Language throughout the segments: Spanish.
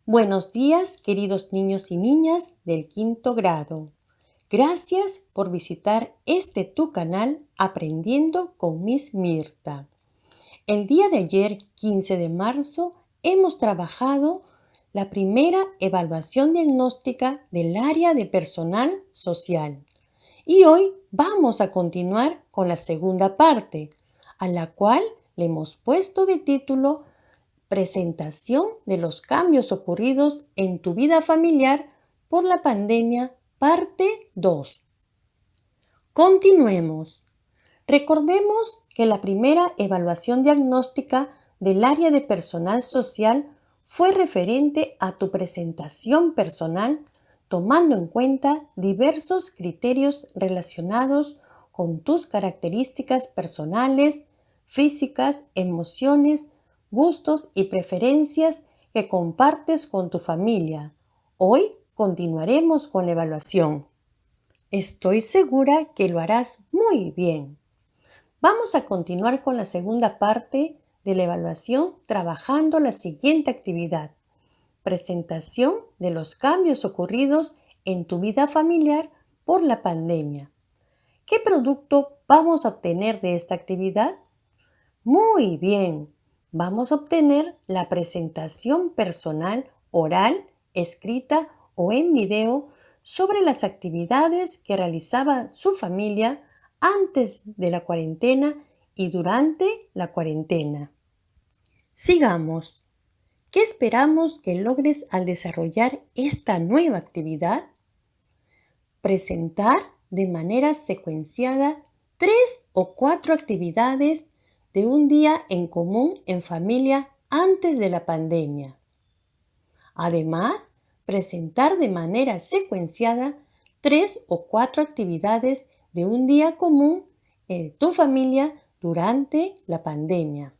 Buenos días, queridos niños y niñas del quinto grado. Gracias por visitar tu canal Aprendiendo con Miss Mirta. El día de ayer, 15 de marzo, hemos trabajado la primera evaluación diagnóstica del área de personal social. Y hoy vamos a continuar con la segunda parte, a la cual le hemos puesto de título Presentación de los cambios ocurridos en tu vida familiar por la pandemia, parte 2. Continuemos. Recordemos que la primera evaluación diagnóstica del área de personal social fue referente a tu presentación personal, tomando en cuenta diversos criterios relacionados con tus características personales, físicas, emociones, gustos y preferencias que compartes con tu familia. Hoy continuaremos con la evaluación. Estoy segura que lo harás muy bien. Vamos a continuar con la segunda parte de la evaluación trabajando la siguiente actividad. Presentación de los cambios ocurridos en tu vida familiar por la pandemia. ¿Qué producto vamos a obtener de esta actividad? Muy bien, vamos a obtener la presentación personal oral, escrita o en video sobre las actividades que realizaba su familia antes de la cuarentena y durante la cuarentena. Sigamos. ¿Qué esperamos que logres al desarrollar esta nueva actividad? Presentar de manera secuenciada 3 o 4 actividades de un día en común en familia antes de la pandemia. Además, presentar de manera secuenciada 3 o 4 actividades de un día común en tu familia durante la pandemia.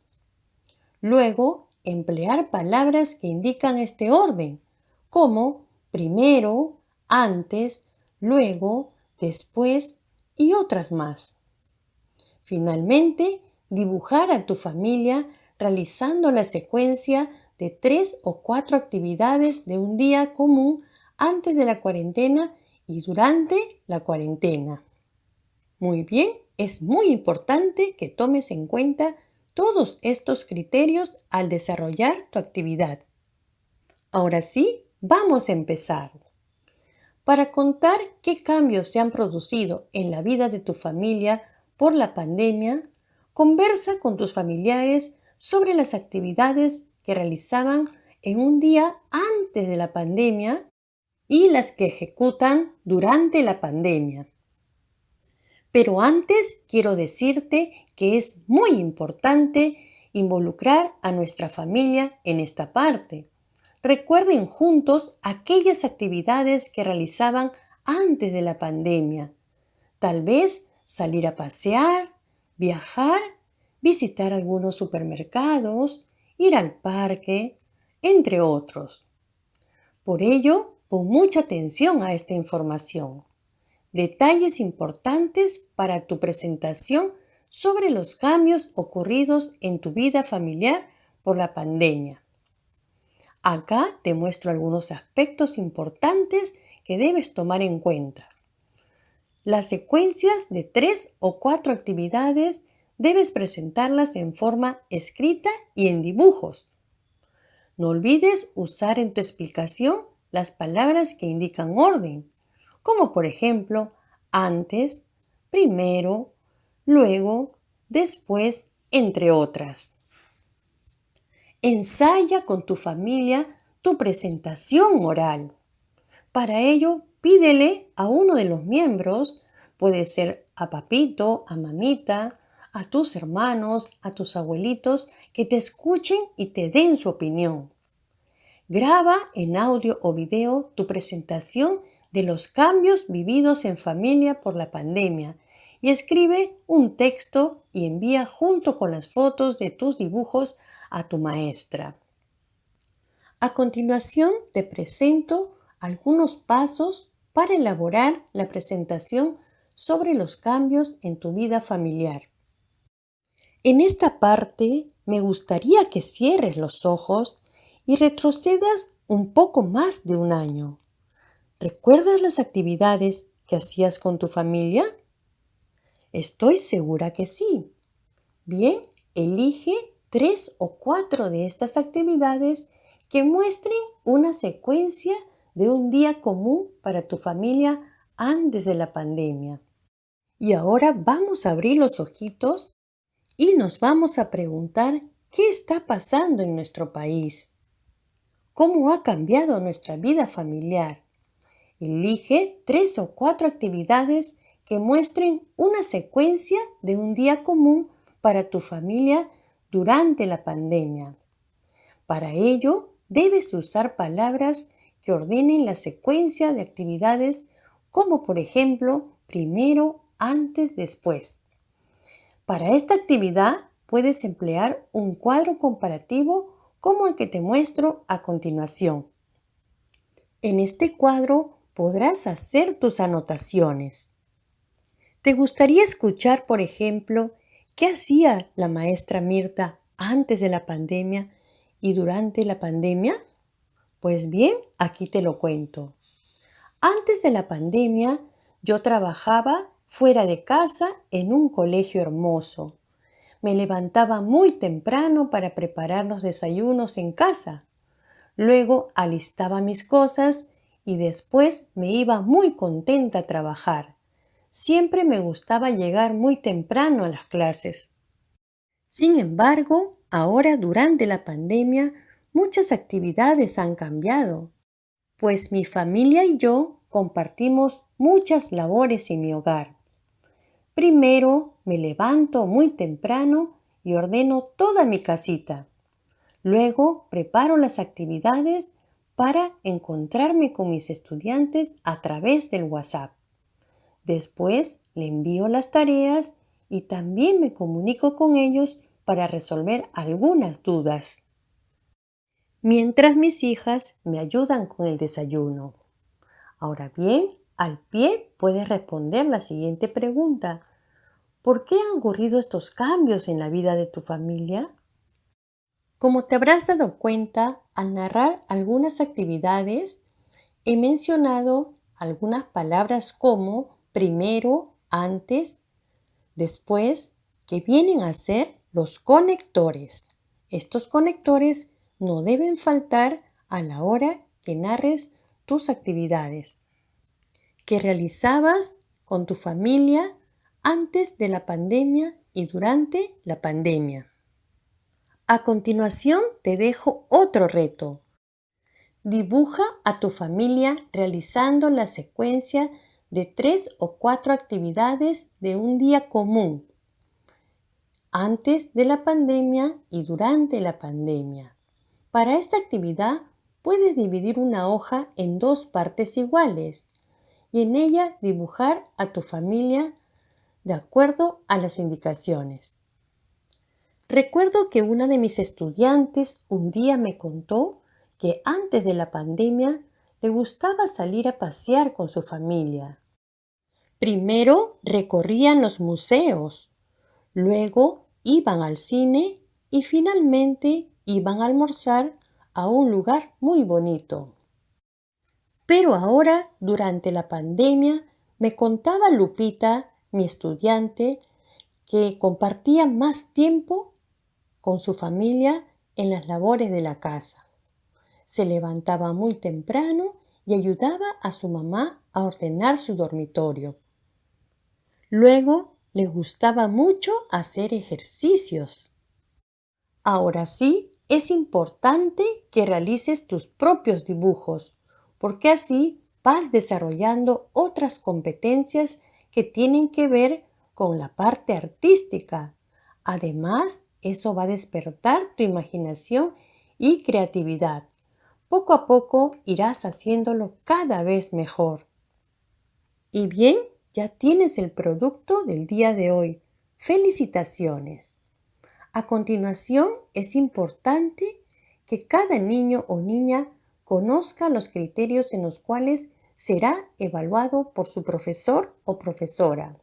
Luego, emplear palabras que indican este orden, como primero, antes, luego, después y otras más. Finalmente, dibujar a tu familia realizando la secuencia de 3 o 4 actividades de un día común antes de la cuarentena y durante la cuarentena. Muy bien, es muy importante que tomes en cuenta todos estos criterios al desarrollar tu actividad. Ahora sí, vamos a empezar. Para contar qué cambios se han producido en la vida de tu familia por la pandemia, conversa con tus familiares sobre las actividades que realizaban en un día antes de la pandemia y las que ejecutan durante la pandemia. Pero antes quiero decirte que es muy importante involucrar a nuestra familia en esta parte. Recuerden juntos aquellas actividades que realizaban antes de la pandemia. Tal vez salir a pasear, viajar, visitar algunos supermercados, ir al parque, entre otros. Por ello, pon mucha atención a esta información. Detalles importantes para tu presentación sobre los cambios ocurridos en tu vida familiar por la pandemia. Acá te muestro algunos aspectos importantes que debes tomar en cuenta. Las secuencias de 3 o 4 actividades debes presentarlas en forma escrita y en dibujos. No olvides usar en tu explicación las palabras que indican orden, como por ejemplo antes, primero, luego, después, entre otras. Ensaya con tu familia tu presentación oral. Para ello, pídele a uno de los miembros, puede ser a papito, a mamita, a tus hermanos, a tus abuelitos, que te escuchen y te den su opinión. Graba en audio o video tu presentación de los cambios vividos en familia por la pandemia y escribe un texto y envía junto con las fotos de tus dibujos a tu maestra. A continuación te presento algunos pasos para elaborar la presentación sobre los cambios en tu vida familiar. En esta parte me gustaría que cierres los ojos y retrocedas un poco más de un año. ¿Recuerdas las actividades que hacías con tu familia? Estoy segura que sí. Bien, elige 3 o 4 de estas actividades que muestren una secuencia de un día común para tu familia antes de la pandemia. Y ahora vamos a abrir los ojitos y nos vamos a preguntar qué está pasando en nuestro país, cómo ha cambiado nuestra vida familiar. Elige 3 o 4 actividades que muestren una secuencia de un día común para tu familia durante la pandemia. Para ello, debes usar palabras que ordenen la secuencia de actividades como por ejemplo primero, antes, después. Para esta actividad puedes emplear un cuadro comparativo como el que te muestro a continuación. En este cuadro podrás hacer tus anotaciones. ¿Te gustaría escuchar, por ejemplo, qué hacía la maestra Mirta antes de la pandemia y durante la pandemia? Pues bien, aquí te lo cuento. Antes de la pandemia, yo trabajaba fuera de casa en un colegio hermoso. Me levantaba muy temprano para preparar los desayunos en casa. Luego alistaba mis cosas y después me iba muy contenta a trabajar. Siempre me gustaba llegar muy temprano a las clases. Sin embargo, ahora durante la pandemia, muchas actividades han cambiado, pues mi familia y yo compartimos muchas labores en mi hogar. Primero, me levanto muy temprano y ordeno toda mi casita. Luego, preparo las actividades para encontrarme con mis estudiantes a través del WhatsApp. Después, le envío las tareas y también me comunico con ellos para resolver algunas dudas. Mientras mis hijas me ayudan con el desayuno. Ahora bien, al pie puedes responder la siguiente pregunta. ¿Por qué han ocurrido estos cambios en la vida de tu familia? Como te habrás dado cuenta, al narrar algunas actividades, he mencionado algunas palabras como primero, antes, después, que vienen a ser los conectores. Estos conectores no deben faltar a la hora que narres tus actividades que realizabas con tu familia antes de la pandemia y durante la pandemia. A continuación te dejo otro reto. Dibuja a tu familia realizando la secuencia de 3 o 4 actividades de un día común antes de la pandemia y durante la pandemia. Para esta actividad puedes dividir una hoja en 2 partes iguales y en ella dibujar a tu familia de acuerdo a las indicaciones. Recuerdo que una de mis estudiantes un día me contó que antes de la pandemia le gustaba salir a pasear con su familia. Primero recorrían los museos, luego iban al cine y finalmente iban a almorzar a un lugar muy bonito. Pero ahora, durante la pandemia, me contaba Lupita, mi estudiante, que compartía más tiempo con su familia en las labores de la casa. Se levantaba muy temprano y ayudaba a su mamá a ordenar su dormitorio. Luego le gustaba mucho hacer ejercicios. Ahora sí, es importante que realices tus propios dibujos, porque así vas desarrollando otras competencias que tienen que ver con la parte artística. Además, eso va a despertar tu imaginación y creatividad. Poco a poco irás haciéndolo cada vez mejor. Y bien, ya tienes el producto del día de hoy. ¡Felicitaciones! A continuación, es importante que cada niño o niña conozca los criterios en los cuales será evaluado por su profesor o profesora.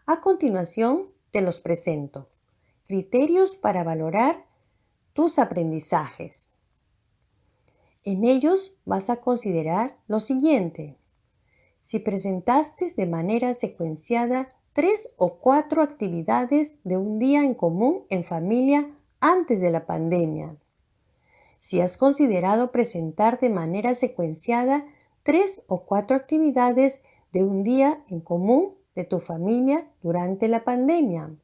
A continuación, te los presento. Criterios para valorar tus aprendizajes. En ellos vas a considerar lo siguiente. Si presentaste de manera secuenciada 3 o 4 actividades de un día en común en familia antes de la pandemia. Si has considerado presentar de manera secuenciada 3 o 4 actividades de un día en común de tu familia durante la pandemia.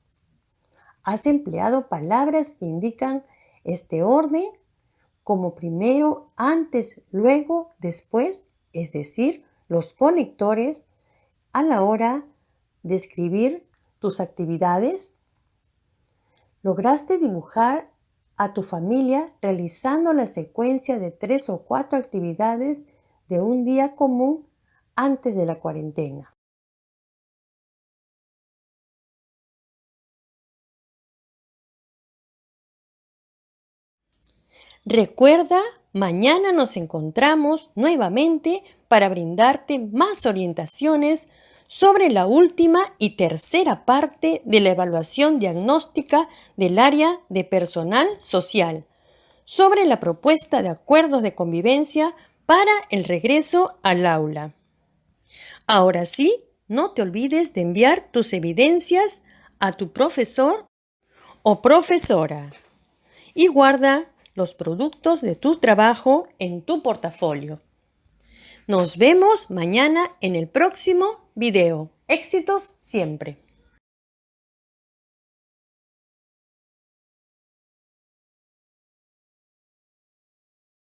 ¿Has empleado palabras que indican este orden como primero, antes, luego, después, es decir, los conectores a la hora de escribir tus actividades? ¿Lograste dibujar a tu familia realizando la secuencia de 3 o 4 actividades de un día común antes de la cuarentena? Recuerda, mañana nos encontramos nuevamente para brindarte más orientaciones sobre la última y tercera parte de la evaluación diagnóstica del área de personal social, sobre la propuesta de acuerdos de convivencia para el regreso al aula. Ahora sí, no te olvides de enviar tus evidencias a tu profesor o profesora y guarda los productos de tu trabajo en tu portafolio. Nos vemos mañana en el próximo video. Éxitos siempre.